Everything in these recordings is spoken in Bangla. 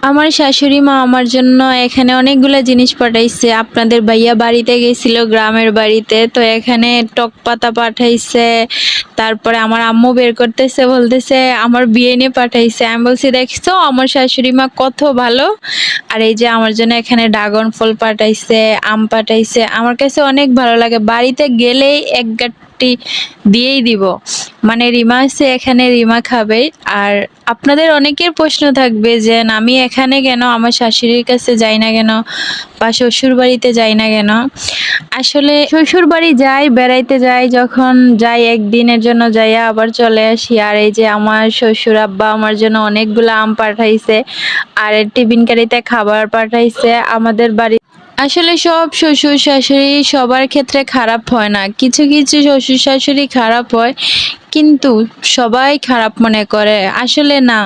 আমার শাশুড়ি মা আমার জন্য এখানে অনেকগুলা জিনিস পাঠাইছে। আপনাদের ভাইয়া বাড়িতে গেছিল, গ্রামের বাড়িতে, তো এখানে টক পাতা পাঠাইছে। তারপরে আমার আম্মু বের করতেছে, বলতেছে আমার বিয়ে নিয়ে পাঠাইছে। আমি বলছি দেখছো আমার শাশুড়ি মা কত ভালো। আর এই যে আমার জন্য এখানে ড্রাগন ফল পাঠাইছে, আম পাঠাইছে। আমার কাছে অনেক ভালো লাগে, বাড়িতে গেলেই এক গাঁটটি দিয়েই দিব। মানে রিমা আছে এখানে, রিমা খাবে। আর আপনাদের অনেকের প্রশ্ন থাকবে যে আমি এখানে কেন, আমার শাশুড়ির কাছে যাই না কেন বা শ্বশুর বাড়িতে যাই না কেন। আসলে শ্বশুর বাড়ি যাই, বেড়াইতে যাই, যখন যাই একদিনের জন্য যাইয়া আবার চলে আসি। আর এই যে আমার শ্বশুর আব্বা আমার জন্য অনেকগুলো আম পাঠাইছে, আর টিফিন কারিতে খাবার পাঠাইছে আমাদের বাড়ি। আসলে সব শ্বশুর শাশুড়ি সবার ক্ষেত্রে খারাপ হয় না, কিছু কিছু শ্বশুর শাশুড়ি খারাপ হয়, কিন্তু সবাই খারাপ মনে করে। আসলে না,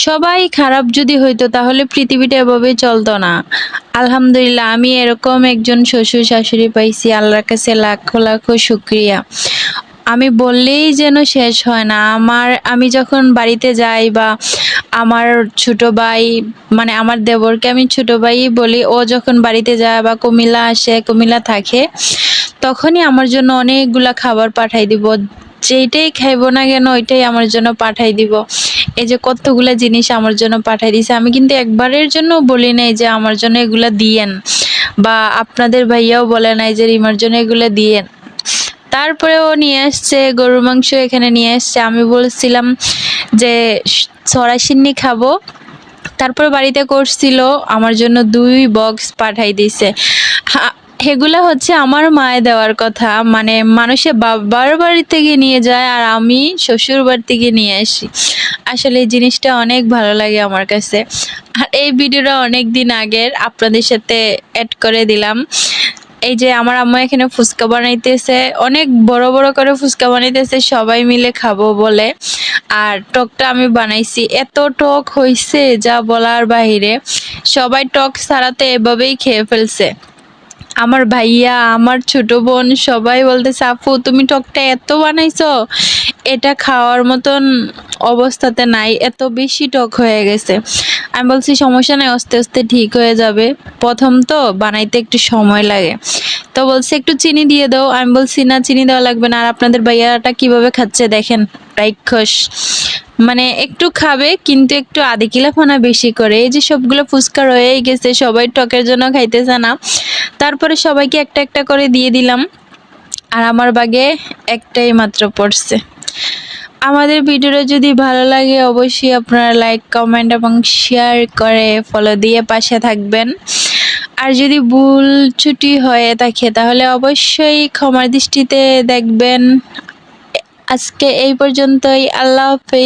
সবাই খারাপ যদি হইতো তাহলে পৃথিবীটা এভাবে চলতো না। আলহামদুলিল্লাহ আমি এরকম একজন শ্বশুর শাশুড়ি পাইছি, আল্লাহর কাছে লাখো লাখো শুক্রিয়া। আমি বললেই যেন শেষ হয় না। আমি যখন বাড়িতে যাই বা আমার ছোট ভাই, মানে আমার দেবরকে আমি ছোট ভাই বলি, ও যখন বাড়িতে যায় বা কুমিল্লা আসে, কুমিল্লা থাকে, তখনই আমার জন্য অনেকগুলা খাবার পাঠাই দিব। যেইটাই খাইবো না কেন ওইটাই আমার জন্য পাঠাই দিব। এই যে কতগুলা জিনিস আমার জন্য পাঠাই দিছে, আমি কিন্তু একবারের জন্য বলি নাই যে আমার জন্য এগুলা দিয়েন, বা আপনাদের ভাইয়াও বলে নাই যে রিমার জন্য এগুলা দিয়েন। তারপরে ও নিয়ে আসছে গরুর মাংস, এখানে নিয়ে আসছে। আমি বলছিলাম যে সরাসিন্নি খাবো, তারপর বাড়িতে করছিল, আমার জন্য 2 বক্স পাঠাই দিছে। এগুলা হচ্ছে আমার মায়ে দেওয়ার কথা, মানে মানুষে বাবার বাড়ি থেকে নিয়ে যায় আর আমি শ্বশুর বাড়ি থেকে নিয়ে আসি। আসলে এই জিনিসটা অনেক ভালো লাগে আমার কাছে। আর এই ভিডিওটা অনেক দিন আগের, আপনাদের সাথে অ্যাড করে দিলাম। এই যে আমার আম্মা এখানে ফুচকা বানাইতেছে, অনেক বড় বড় করে ফুচকা বানাইতেছে, সবাই মিলে খাবো বলে। আর টকটা আমি বানাইছি, এত টক হইছে যা বলার বাহিরে। সবাই টক ছাড়াতে এভাবেই খেয়ে ফেলছে। আমার ভাইয়া, আমার ছোট বোন সবাই বলতেছে আপু তুমি টকটা এত বানাইছো, এটা খাওয়ার মতন অবস্থাতে নাই, এত বেশি টক হয়ে গেছে। আমি বলছি সমস্যা নাই, আস্তে আস্তে ঠিক হয়ে যাবে, প্রথম তো বানাইতে একটু সময় লাগে। তো বলছে একটু চিনি দিয়ে দাও। আমি বলছি না, চিনি দেওয়া লাগবে না। আর আপনাদের ভাইয়াটা কিভাবে খাচ্ছে দেখেন, রাক্ষস। মানে একটু খাবে কিন্তু একটু আধা কিলা ফানা বেশি করে। এই যে সবগুলো ফুচকা রয়েই গেছে, সবাই টকের জন্য খাইতেছে না। তারপরে সবাইকে একটা একটা করে দিয়ে দিলাম, আর আমার বাগে একটাই মাত্র পড়ছে। আমাদের ভিডিওটা যদি ভালো লাগে অবশ্যই আপনারা লাইক, কমেন্ট এবং শেয়ার করে ফলো দিয়ে পাশে থাকবেন। আর যদি ভুল ত্রুটি হয়ে থাকে তাহলে অবশ্যই ক্ষমার দৃষ্টিতে দেখবেন। আজকে এই পর্যন্তই, আল্লাহ হাফেজ।